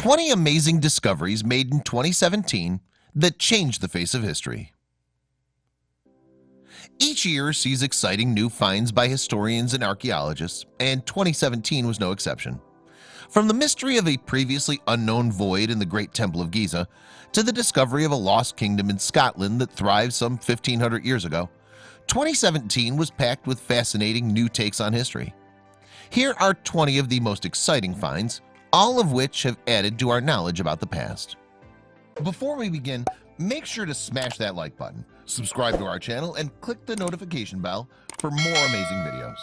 20 amazing discoveries made in 2017 that changed the face of history. Each year sees exciting new finds by historians and archaeologists, and 2017 was no exception. From the mystery of a previously unknown void in the Great Temple of Giza to the discovery of a lost kingdom in Scotland that thrived some 1500 years ago, 2017 was packed with fascinating new takes on history. Here are 20 of the most exciting finds, all of which have added to our knowledge about the past. Before we begin, make sure to smash that like button, subscribe to our channel, and click the notification bell for more amazing videos.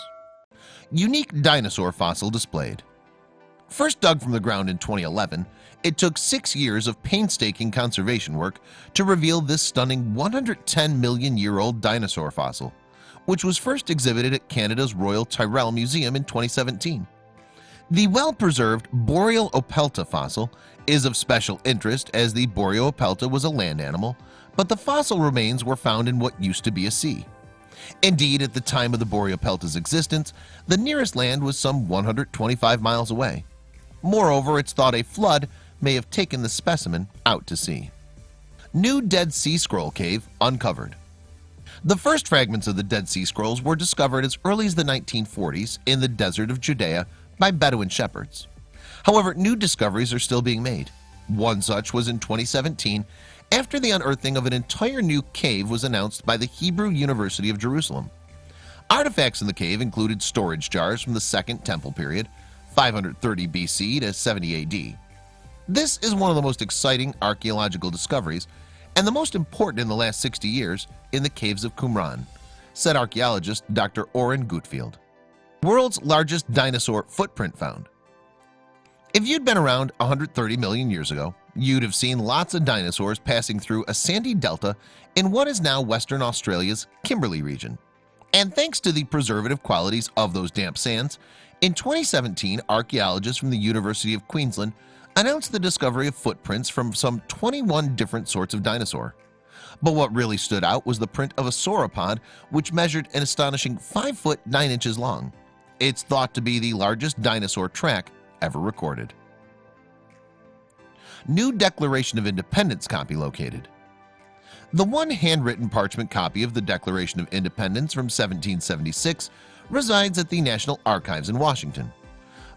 Unique dinosaur fossil displayed. First dug from the ground in 2011, it took 6 years of painstaking conservation work to reveal this stunning 110 million year old dinosaur fossil, which was first exhibited at Canada's Royal Tyrrell Museum in 2017. The well-preserved Boreal Opalta fossil is of special interest as the Boreal Opalta was a land animal, but the fossil remains were found in what used to be a sea. Indeed, at the time of the Boreal Opalta's existence, the nearest land was some 125 miles away. Moreover, it's thought a flood may have taken the specimen out to sea. New Dead Sea Scroll cave uncovered. The first fragments of the Dead Sea Scrolls were discovered as early as the 1940s in the desert of Judea by Bedouin shepherds. However, new discoveries are still being made. One such was in 2017 after the unearthing of an entire new cave was announced by the Hebrew University of Jerusalem. Artifacts in the cave included storage jars from the Second Temple period, 530 BC to 70 AD. This is one of the most exciting archaeological discoveries and the most important in the last 60 years in the caves of Qumran, said archaeologist Dr. Oren Gutfield. World's largest dinosaur footprint found. If you'd been around 130 million years ago, you'd have seen lots of dinosaurs passing through a sandy delta in what is now Western Australia's Kimberley region. And thanks to the preservative qualities of those damp sands, in 2017 archaeologists from the University of Queensland announced the discovery of footprints from some 21 different sorts of dinosaur. But what really stood out was the print of a sauropod, which measured an astonishing 5 foot 9 inches long. It's thought to be the largest dinosaur track ever recorded. New Declaration of Independence copy located. The one handwritten parchment copy of the Declaration of Independence from 1776 resides at the National Archives in Washington.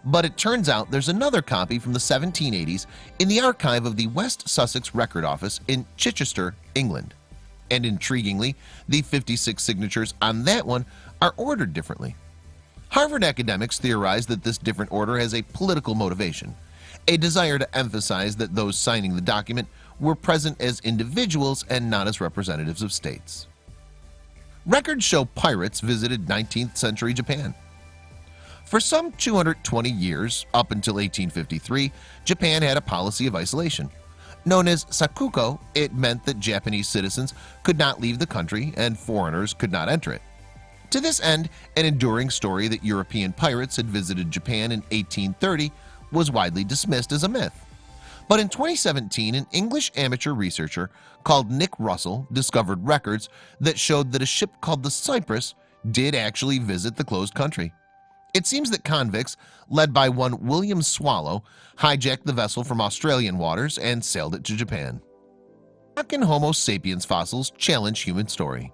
But it turns out there's another copy from the 1780s in the archive of the West Sussex Record Office in Chichester, England. And intriguingly, the 56 signatures on that one are ordered differently. Harvard academics theorize that this different order has a political motivation, a desire to emphasize that those signing the document were present as individuals and not as representatives of states. Records show pirates visited 19th century Japan. For some 220 years, up until 1853, Japan had a policy of isolation. Known as sakuko, it meant that Japanese citizens could not leave the country and foreigners could not enter it. To this end, an enduring story that European pirates had visited Japan in 1830 was widely dismissed as a myth. But in 2017, an English amateur researcher called Nick Russell discovered records that showed that a ship called the Cyprus did actually visit the closed country. It seems that convicts, led by one William Swallow, hijacked the vessel from Australian waters and sailed it to Japan. Sunken Homo sapiens fossils challenge human story.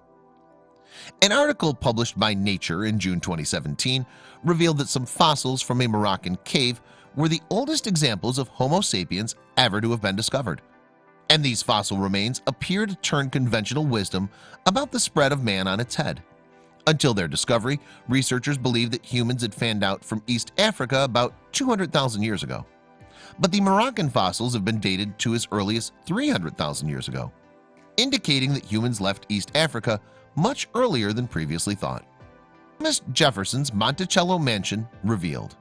An article published by Nature in June 2017 revealed that some fossils from a Moroccan cave were the oldest examples of Homo sapiens ever to have been discovered. And these fossil remains appear to turn conventional wisdom about the spread of man on its head. Until their discovery, researchers believed that humans had fanned out from East Africa about 200,000 years ago. But the Moroccan fossils have been dated to as early as 300,000 years ago, indicating that humans left East Africa much earlier than previously thought. Thomas Jefferson's Monticello mansion revealed.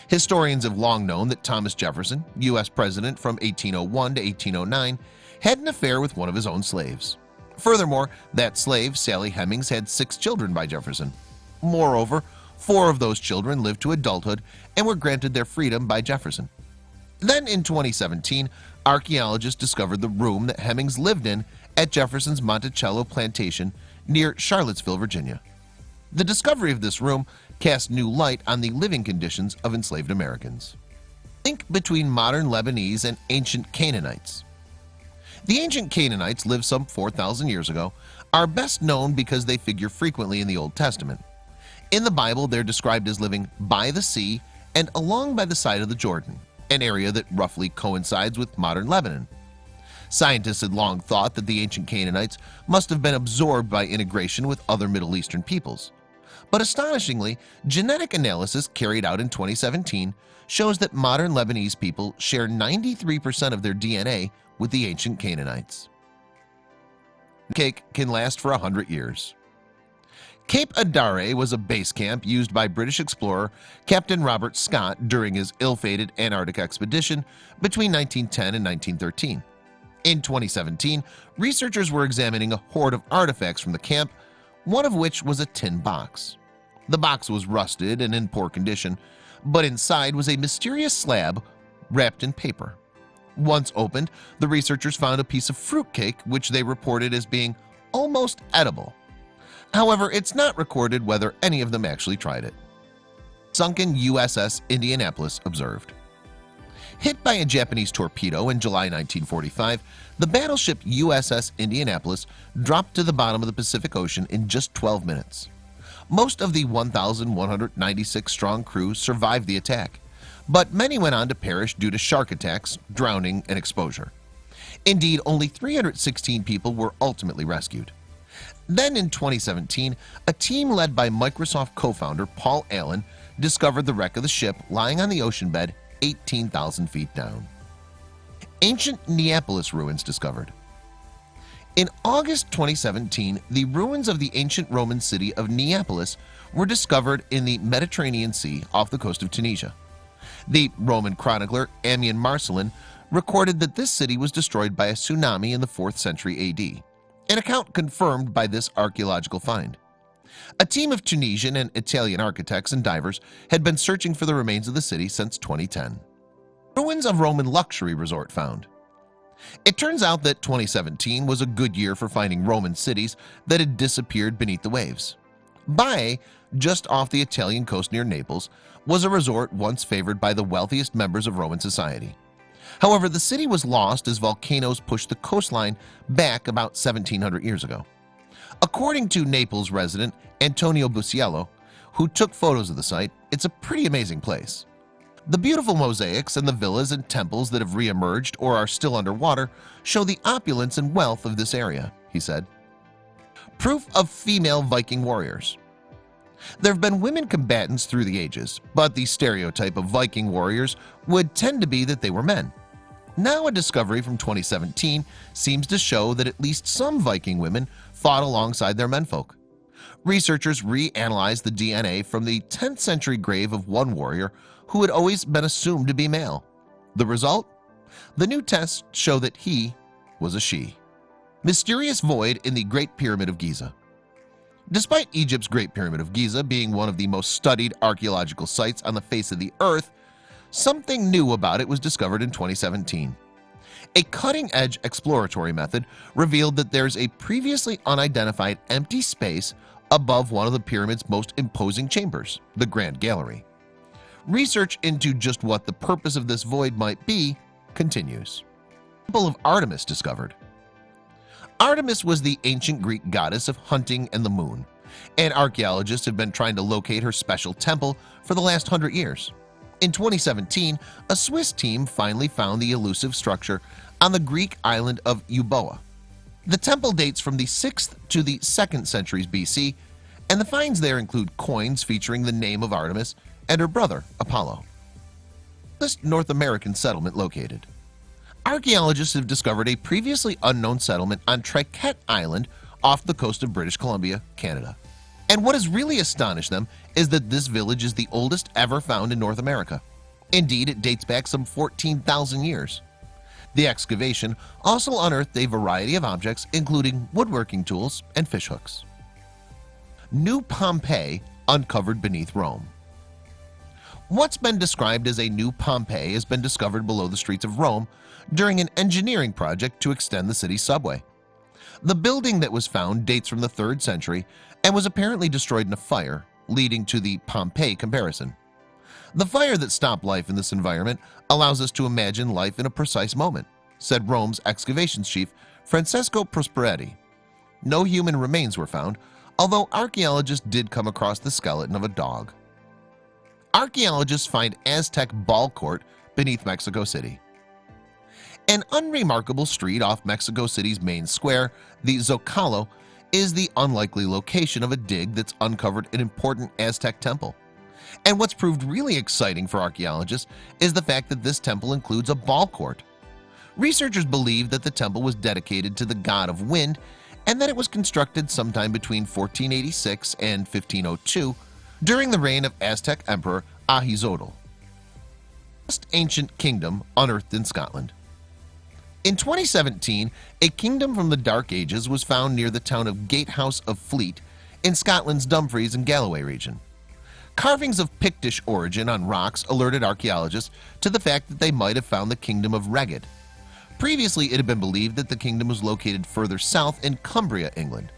Historians have long known that Thomas Jefferson, U.S. president from 1801 to 1809, had an affair with one of his own slaves. Furthermore, that slave, Sally Hemings, had 6 children by Jefferson. Moreover, 4 of those children lived to adulthood and were granted their freedom by Jefferson. Then in 2017, archaeologists discovered the room that Hemings lived in at Jefferson's Monticello plantation near Charlottesville, Virginia. The discovery of this room cast new light on the living conditions of enslaved Americans. Link between modern Lebanese and ancient Canaanites. The ancient Canaanites lived some 4,000 years ago, are best known because they figure frequently in the Old Testament. In the Bible, they're described as living by the sea and along by the side of the Jordan, an area that roughly coincides with modern Lebanon. Scientists had long thought that the ancient Canaanites must have been absorbed by integration with other Middle Eastern peoples. But astonishingly, genetic analysis carried out in 2017 shows that modern Lebanese people share 93% of their DNA with the ancient Canaanites. Cake can last for 100 years. Cape Adare was a base camp used by British explorer Captain Robert Scott during his ill-fated Antarctic expedition between 1910 and 1913. In 2017, researchers were examining a hoard of artifacts from the camp, one of which was a tin box. The box was rusted and in poor condition, but inside was a mysterious slab wrapped in paper. Once opened, the researchers found a piece of fruitcake which they reported as being almost edible. However, it's not recorded whether any of them actually tried it. Sunken USS Indianapolis observed. Hit by a Japanese torpedo in July 1945, the battleship USS Indianapolis dropped to the bottom of the Pacific Ocean in just 12 minutes. Most of the 1,196-strong crew survived the attack, but many went on to perish due to shark attacks, drowning, and exposure. Indeed, only 316 people were ultimately rescued. Then in 2017, a team led by Microsoft co-founder Paul Allen discovered the wreck of the ship lying on the ocean bed 18,000 feet down. Ancient Neapolis ruins discovered. In August 2017, the ruins of the ancient Roman city of Neapolis were discovered in the Mediterranean Sea off the coast of Tunisia. The Roman chronicler Ammian Marcellin recorded that this city was destroyed by a tsunami in the 4th century AD, an account confirmed by this archaeological find. A team of Tunisian and Italian architects and divers had been searching for the remains of the city since 2010. Ruins of Roman luxury resort found. It turns out that 2017 was a good year for finding Roman cities that had disappeared beneath the waves. Baiae, just off the Italian coast near Naples, was a resort once favored by the wealthiest members of Roman society. However, the city was lost as volcanoes pushed the coastline back about 1,700 years ago. According to Naples resident Antonio Busiello, who took photos of the site, it's a pretty amazing place. The beautiful mosaics and the villas and temples that have re-emerged or are still underwater show the opulence and wealth of this area, he said. Proof of female Viking warriors. There have been women combatants through the ages, but the stereotype of Viking warriors would tend to be that they were men. Now a discovery from 2017 seems to show that at least some Viking women fought alongside their menfolk. Researchers reanalyzed the DNA from the 10th century grave of one warrior who had always been assumed to be male. The result? The new tests show that he was a she. Mysterious void in the Great Pyramid of Giza. Despite Egypt's Great Pyramid of Giza being one of the most studied archaeological sites on the face of the earth, something new about it was discovered in 2017. A cutting-edge exploratory method revealed that there's a previously unidentified empty space above one of the pyramid's most imposing chambers, the Grand Gallery. Research into just what the purpose of this void might be continues. Temple of Artemis discovered. Artemis was the ancient Greek goddess of hunting and the moon, and archaeologists have been trying to locate her special temple for the last 100 years. In 2017, a Swiss team finally found the elusive structure on the Greek island of Euboea. The temple dates from the 6th to the 2nd centuries BC, and the finds there include coins featuring the name of Artemis and her brother Apollo. This North American settlement located. Archaeologists have discovered a previously unknown settlement on Triquet Island off the coast of British Columbia, Canada. And what has really astonished them is that this village is the oldest ever found in North America. Indeed, it dates back some 14,000 years. The excavation also unearthed a variety of objects, including woodworking tools and fishhooks. New Pompeii uncovered beneath Rome. What's been described as a new Pompeii has been discovered below the streets of Rome during an engineering project to extend the city's subway. The building that was found dates from the 3rd century and was apparently destroyed in a fire, leading to the Pompeii comparison. The fire that stopped life in this environment allows us to imagine life in a precise moment, said Rome's excavations chief Francesco Prosperetti. No human remains were found, although archaeologists did come across the skeleton of a dog. Archaeologists find Aztec ball court beneath Mexico City. An unremarkable street off Mexico City's main square, the Zocalo, is the unlikely location of a dig that's uncovered an important Aztec temple. And what's proved really exciting for archaeologists is the fact that this temple includes a ball court. Researchers believe that the temple was dedicated to the god of wind and that it was constructed sometime between 1486 and 1502 during the reign of Aztec Emperor Ahizotl. Most ancient kingdom unearthed in Scotland. In 2017, a kingdom from the Dark Ages was found near the town of Gatehouse of Fleet in Scotland's Dumfries and Galloway region. Carvings of Pictish origin on rocks alerted archaeologists to the fact that they might have found the kingdom of Reged. Previously, it had been believed that the kingdom was located further south in Cumbria, England.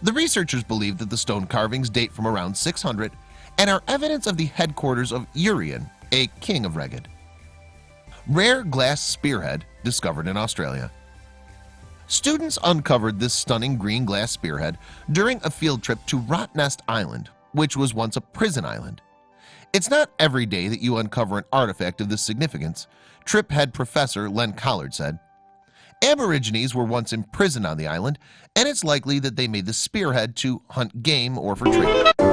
The researchers believe that the stone carvings date from around 600 and are evidence of the headquarters of Urien, a king of Reged. Rare glass spearhead discovered in Australia. Students uncovered this stunning green glass spearhead during a field trip to Rottnest Island, which was once a prison island. It's not every day that you uncover an artifact of this significance, trip head professor Len Collard said. Aborigines were once imprisoned on the island, and it's likely that they made the spearhead to hunt game or for trade.